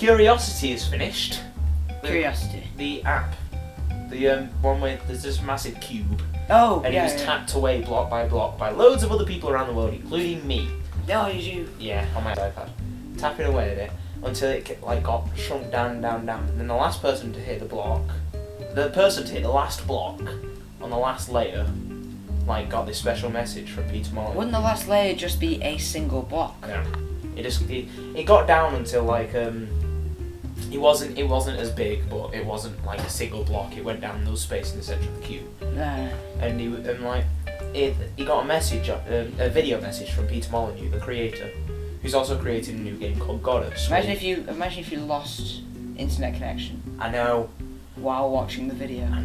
Curiosity is finished. Curiosity. The app. The one where there's this massive cube. Oh, and yeah. it was tapped away block by block by loads of other people around the world, including me. Oh, did you? Yeah, on my iPad. Tapping away at it until it got shrunk down. And then the last person to hit the block, the last block on the last layer, got this special message from Peter Molyneux. Wouldn't the last layer just be a single block? Yeah. It got down until it wasn't as big, but it wasn't a single block. It went down those space in the center of the cube. Yeah. And he got a video message from Peter Molyneux, the creator, who's also created a new game called Goddess. Imagine if you lost internet connection. I know. While watching the video. I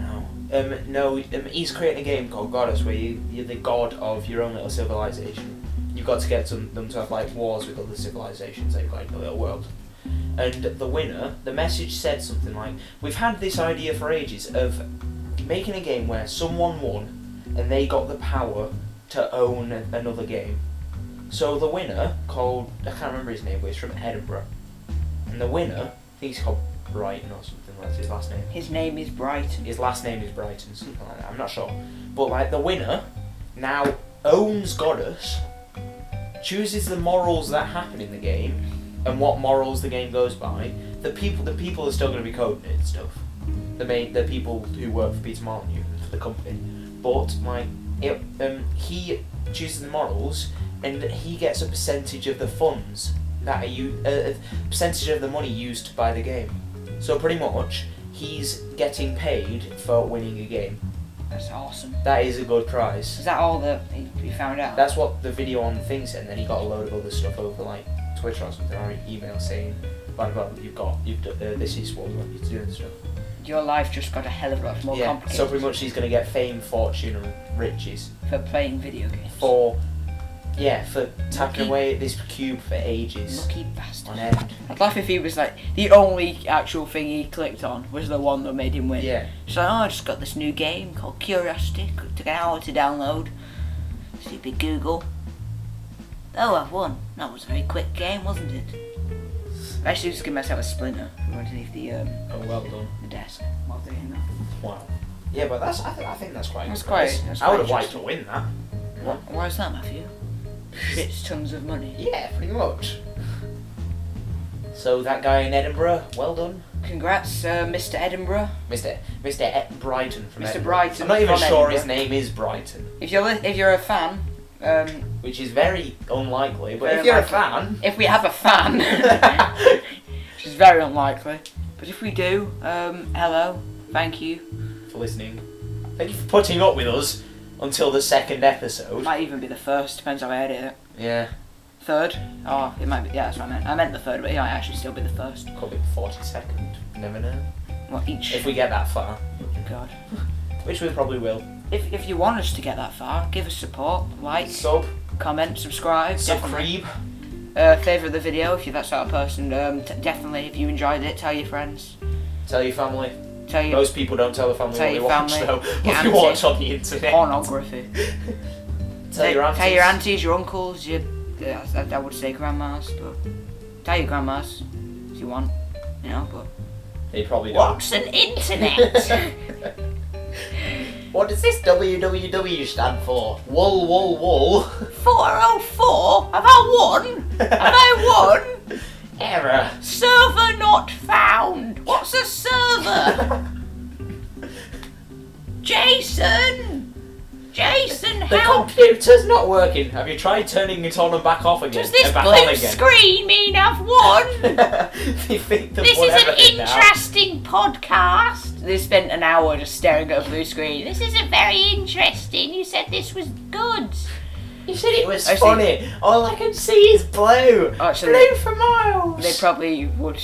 know. He's creating a game called Goddess where you're the god of your own little civilization. You've got to get them to have wars with other civilizations that you've got in the little world. And the winner, the message said something like, we've had this idea for ages of making a game where someone won and they got the power to own another game. So the winner, called, I can't remember his name, but he's from Edinburgh. And the winner, I think he's called Brighton or something, that's his last name. His name is Brighton. His last name is Brighton, something like that, I'm not sure. But the winner now owns Goddess, chooses the morals that happen in the game, and what morals the game goes by. The people are still going to be coding it and stuff. The people who work for Peter Molyneux and for the company. But he chooses the morals, and he gets a percentage of the funds that are a percentage of the money used by the game. So pretty much, he's getting paid for winning a game. That's awesome. That is a good prize. Is that all that you found out? That's what the video on the thing said, and then he got a load of other stuff over Twitter or something, or email saying, blah blah, this is what we want you to do and stuff. Your life just got a hell of a lot more complicated. So pretty much he's going to get fame, fortune and riches. For playing video games. For tapping away at this cube for ages. Lucky bastard. On end. I'd laugh if he was the only actual thing he clicked on was the one that made him win. Yeah. So I just got this new game called Curiosity. Took an hour to download. Stupid Google. Oh, I've won. That was a very quick game, wasn't it? I actually just give myself a splinter from underneath the Oh, well done. the desk while doing that. Wow. Yeah, but I think that's quite. That's good quite- prize. that's I would quite have liked to win that. Why is that, Matthew? Shits tons of money. Yeah, pretty much. So that guy in Edinburgh, well done. Congrats, Mr. Edinburgh. Mr. Brighton from Mr. Edinburgh. Brighton I'm not even from sure Edinburgh. his name is Brighton. If you're a fan, Which is very unlikely, but Very if you're unlikely. a fan... if we have a fan, which is very unlikely, but if we do, hello, thank you. For listening. Thank you for putting up with us until the second episode. Might even be the first, depends how I edit it. Yeah. Third? Oh, it might be, yeah, that's what I meant. I meant the third, but it might actually still be the first. Could be the 42nd. You never know. What, each? If we get that far. God. Which we probably will. If you want us to get that far, give us support, like, Sub. comment, subscribe. Definitely. Subscribe. Favourite the video if you're that sort of person. Definitely, if you enjoyed it, tell your friends. Tell your family. Tell your Most people don't tell the family tell what they your watch, family. though. Your What they auntie. watch on the internet. Pornography. Tell your aunties. Tell your aunties, your uncles, I would say grandmas, but tell your grandmas if you want, but They probably don't. what's an internet? What does this WWW stand for? Wool, wool, wool. 404? Have I won? Have I won? Error. Server not found. What's a server? Jason, The help! computer's not working. Have you tried turning it on and back off again? Does this and back blue on again? screen mean I've won? They think they've This won is an everything now. interesting podcast. They spent an hour just staring at a blue screen. This isn't very interesting. You said this was good. You said it was Actually- funny. All I can see is blue. Actually- Blue for miles. They probably would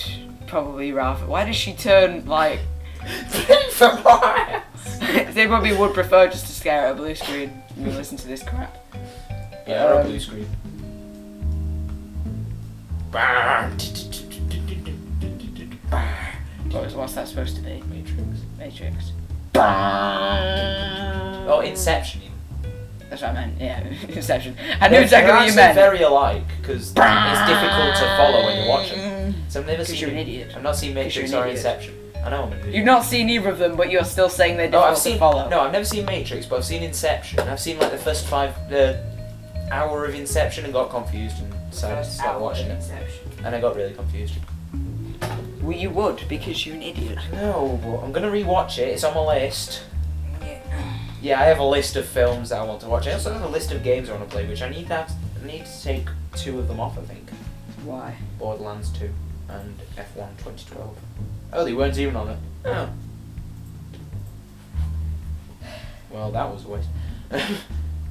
rather. Why does she turn like? Blue for miles. They probably would prefer just to stare at a blue screen and listen to this crap. Yeah, or a blue screen. What's that supposed to be? Matrix. Oh, Inception. That's what I meant. Yeah, Inception. I knew exactly what you meant. They're very alike because it's difficult to follow when you're watching. So I've never Because seen. you're an idiot. I've not seen Matrix you're an or idiot. Inception. I know I'm an idiot. You've not seen either of them, but you're still saying they're No, difficult I've seen. to follow. No, I've never seen Matrix, but I've seen Inception. I've seen like the first hour of Inception and got confused and decided to start watching it. And I got really confused. Well, you would, because you're an idiot. No, but I'm gonna rewatch it. It's on my list. Yeah. Yeah, I have a list of films that I want to watch. I also have a list of games I want to play, which I need to take 2 of them off, I think. Why? Borderlands 2 and F1 2012. Oh, they weren't even on it. Oh. Well, that was a waste.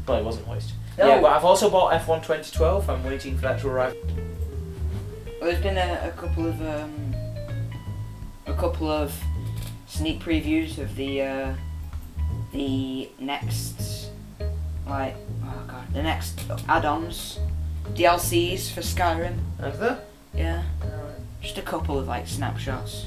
Well, it wasn't a waste. No. Yeah, but I've also bought F1 2012. I'm waiting for that to arrive. Well, there's been a couple of sneak previews of the next, like, oh god, the next add-ons, DLCs for Skyrim. Is there? Yeah, just a couple of like snapshots,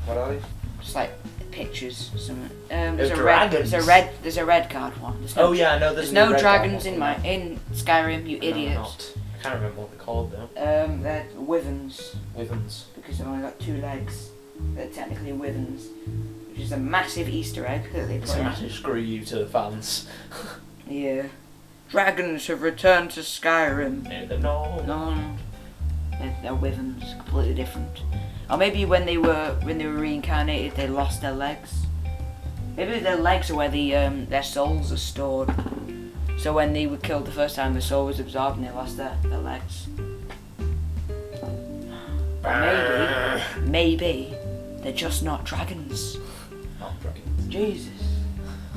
What are they? just like pictures. Some There's dragons. There's a red card one. There's no Oh yeah, I know there's no no red dragons one. in Skyrim, you No, idiot. not. I can't remember what they're called though. They're wyverns Wyverns. because they've only got 2 legs. They're technically wyverns, which is a massive Easter egg that they It's put a in. massive screw you to the fans. Yeah. Dragons have returned to Skyrim. No. No. They're wyverns, completely different. Or maybe when they were reincarnated, they lost their legs. Maybe their legs are where their souls are stored. So when they were killed the first time, the soul was absorbed and they lost their legs. Or maybe they're just not dragons. Not dragons. Jesus.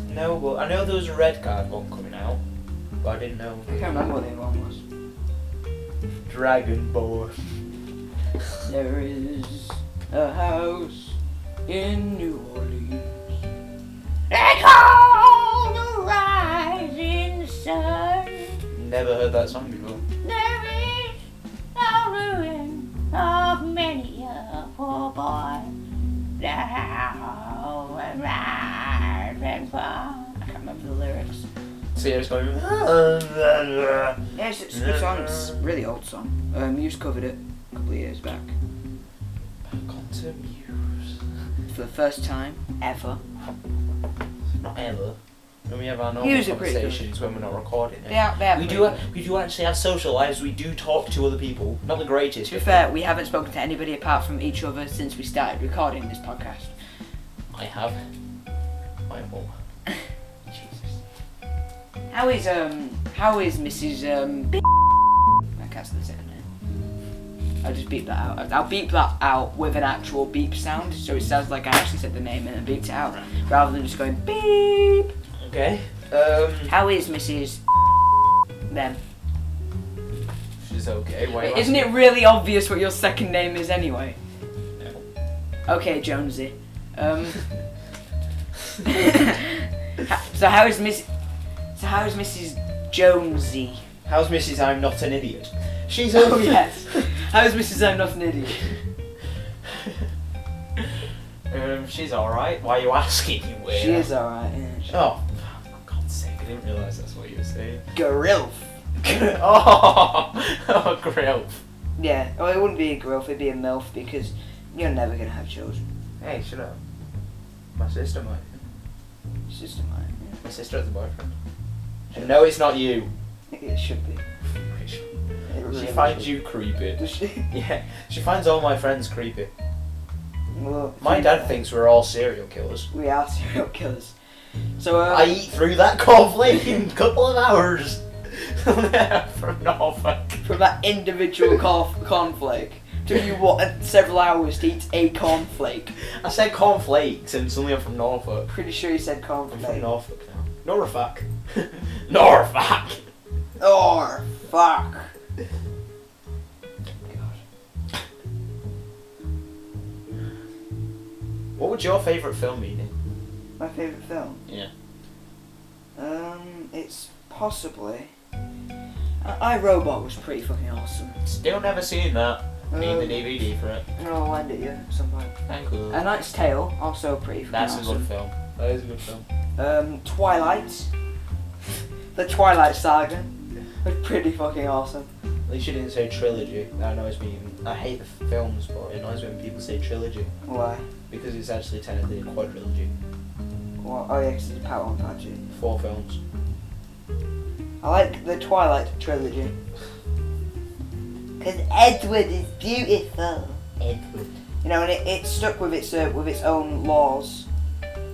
No, well, I know there was a red card one coming out, but I didn't know. I can't remember what the other one was. Dragon Ball. There is a house in New Orleans. They call the rising sun. Never heard that song before. There is a ruin of many a poor boy. The house and rise and fall. I can't remember the lyrics. So yeah, it's going. Yeah, it's a good song. It's a really old song. Muse covered it a couple of years back. Back onto Muse. For the first time ever. Not ever. When we have our normal Muse are pretty good. conversations when we're not recording it. They are we pretty do. good. We do actually have social lives. We do talk to other people. Not the greatest. To be fair, we haven't spoken to anybody apart from each other since we started recording this podcast. I have. My mum. Jesus. How is Mrs. I can't say the second name. I'll just beep that out. I'll beep that out with an actual beep sound, so it sounds like I actually said the name and then beeped it out, rather than just going beep. Okay. How is Mrs. Them? She's okay. Why? you Isn't it asking? really obvious what your second name is anyway? No. Okay, Jonesy. So how is Mrs. Jonesy? How's Mrs. I'm not an idiot? She's Oh okay. yes. How is Mrs. I'm not an idiot? She's alright. Why are you asking? You weirdo? She is alright. Yeah. Oh, for God's sake! I didn't realise that's what you were saying. Garilf. oh, Grill. Yeah. Well, it wouldn't be a growth. It'd be a milf because you're never gonna have children. Hey, shut up. My sister might. Sister mine. My sister has a boyfriend. No, it's not you. Yeah. It should be. It really She finds should. you creepy. Does she? Yeah, she finds all my friends creepy. Well, My dad thinks we're all serial killers. we are serial killers. So I eat through that cornflake in a couple of hours. From Norfolk. from that individual cornflake. Took you what several hours to eat a cornflake. I said cornflakes and suddenly I'm from Norfolk. Pretty sure you said I'm from cornflake. Norfolk now. Norfolk. Norfolk. Oh fuck. What would your favourite film be? Nick? My favourite film? Yeah. It's possibly... I, Robot was pretty fucking awesome. Still never seen that. Need the DVD for it. I'll lend it you at some point. Thank you. A Knight's Tale, also pretty fucking That's awesome. a good film. That is a good film. Twilight. The Twilight Saga was pretty fucking awesome. At least you didn't say trilogy. That annoys me. I hate the films, but it annoys me when people say trilogy. Why? Because it's actually technically a quadrilogy. Well, oh yeah, 'cause it's part 1, part 2. 4 films. I like the Twilight trilogy. Because Edward is beautiful. Edward. You know, and it stuck with its own laws.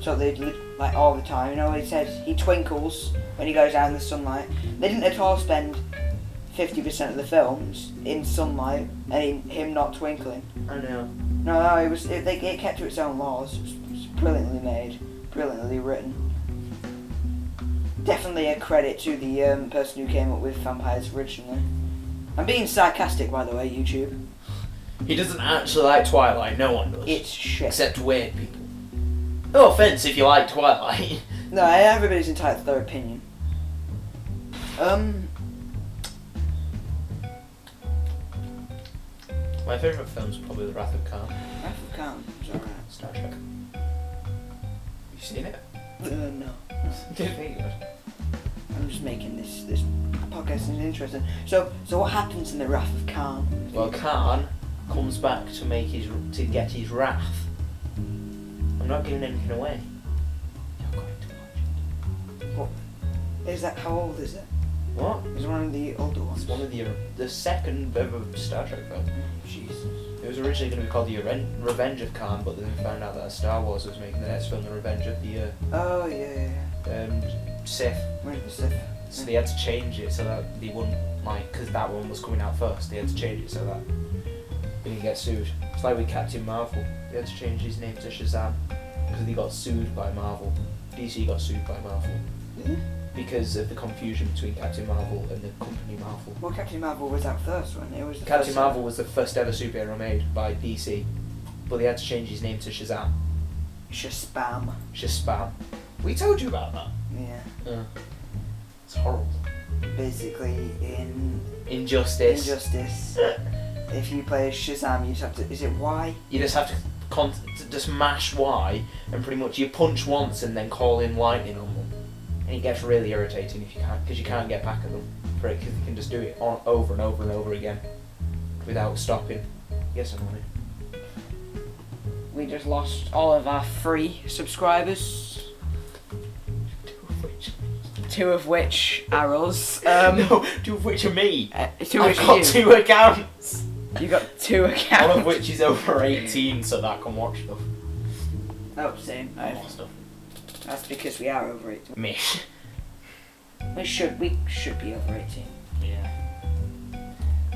So they like all the time. You know, it says he twinkles when he goes out in the sunlight. They didn't at all spend 50% of the films in sunlight and him not twinkling. I know. No, it kept to its own laws. It was brilliantly made, brilliantly written. Definitely a credit to the person who came up with vampires originally. I'm being sarcastic, by the way, YouTube. He doesn't actually like Twilight. No one does. It's shit. Except weird people. No offense if you like Twilight. No, everybody's entitled to their opinion. My favourite film's probably The Wrath of Khan. Wrath of Khan, it's alright. Star Trek. You seen it? No. Did think good. I'm just making this podcast is interesting. So what happens in The Wrath of Khan? Well, Khan comes back to get his wrath. I'm not giving anything away. You're going to watch it. What? Is that, how old is it? What? Is it one of the older ones? It's one of the second ever Star Trek film. Jesus. It was originally going to be called The Revenge of Khan, but then we found out that Star Wars was making the next film, The Revenge of the Oh yeah. Sith. Where's the Sith? So they had to change it so that they wouldn't, like, because that one was coming out first, they had to change it so that they didn't get sued. It's like with Captain Marvel. They had to change his name to Shazam because he got sued by Marvel. DC got sued by Marvel. Really? Because of the confusion between Captain Marvel and the company Marvel. Well, Captain Marvel was out first, wasn't it? It was the Captain first Marvel was the first ever superhero made by DC, but they had to change his name to Shazam. Shaspam. Shaspam. We told you about that. Yeah. It's horrible. Basically, in Injustice. If you play as Shazam, you just have to. Is it Y? You just have to just mash Y, and pretty much you punch once and then call in lightning on them, and it gets really irritating if you can't, because you can't get back at them for it, because you can just do it over and over and over again without stopping. Yes, I'm on it. We just lost all of our free subscribers. Two of which are us. No, 2 of which are me. Two of I've got you. 2 accounts. You got 2 accounts. One of which is over 18, so that can watch stuff. Oh, same. More stuff. That's because we are over 18. Me. We should be over 18. Yeah.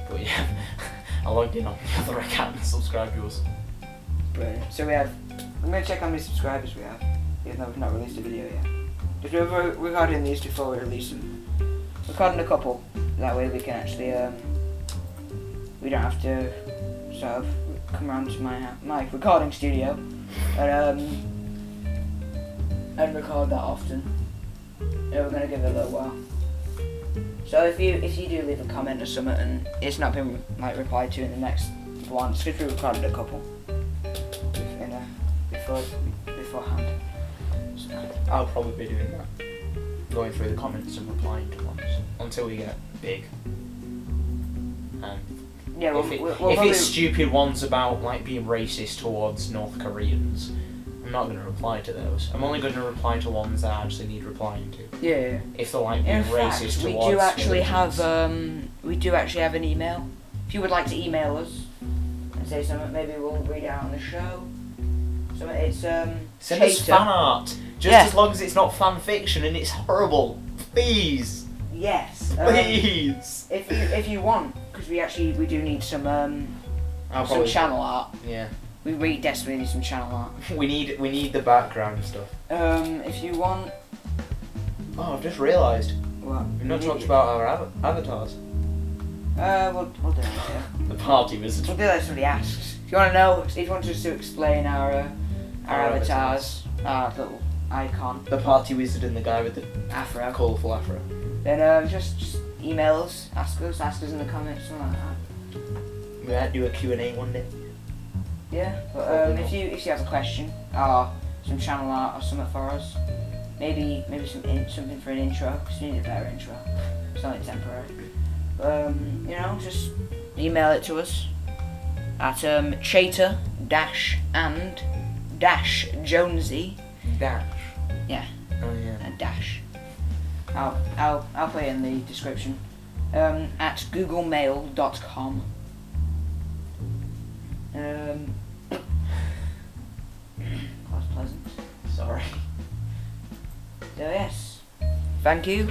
But yeah, I logged in on the other account and subscribed to us. Brilliant. So we have. I'm gonna check how many subscribers we have, even though we've not released a video yet. Because we're recording these before we release them. Recording a couple. That way we can actually we don't have to sort of come around to my recording studio and record that often. Yeah, we're gonna give it a little while. So if you do leave a comment or something and it's not been like replied to in the next one, it's because we recorded a couple beforehand. So. I'll probably be doing that. Going through the comments and replying to ones until we get big. And Yeah, if it's stupid ones about like being racist towards North Koreans, I'm not going to reply to those. I'm only going to reply to ones that I actually need replying to. Yeah. If they're like being In racist fact, towards we do actually religions. have an email. If you would like to email us and say something, maybe we'll read it out on the show. So it's Send us Chater. fan art, just as long as it's not fan fiction and it's horrible. Please. Yes. Please. If you want, because we do need some I'll some probably- channel art. Yeah. We really desperately need some channel art. We need the background and stuff. If you want. Oh, I've just realised. What? We've not talked about our avatars. We'll do it later. The party wizard. We'll do that if somebody asks. If you want to know, if you want us to explain our avatars, our little icon, The party wizard and the guy with the afro, colourful afro. then just email us, ask us in the comments, something like that. We might do a Q&A one day. Yeah, but if you have a question or some channel art or something for us, maybe something for an intro, because we need a better intro. It's only temporary. Just email it to us at Chater and Jonesey. Dash. Yeah. Oh yeah. And dash. I'll put it in the description. At googlemail.com. That's pleasant. Sorry. So yes, thank you.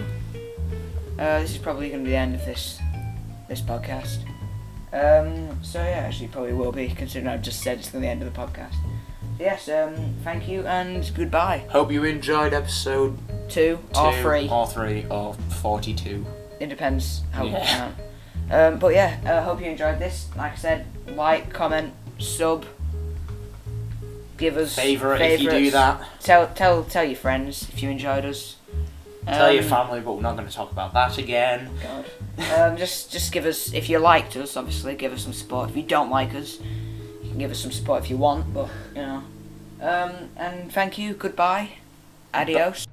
This is probably going to be the end of this podcast. So yeah, actually probably will be, considering I've just said it's going to be the end of the podcast. Yes, thank you and goodbye. Hope you enjoyed episode 2 or 3. or 3 or 42. It depends how you count. But yeah, hope you enjoyed this. Like I said, like, comment, sub, give us Favourite if you do that. Tell your friends if you enjoyed us. Tell your family, but we're not going to talk about that again. God. Just give us, if you liked us, obviously give us some support. If you don't like us, you can give us some support if you want. But And thank you. Goodbye. Adios.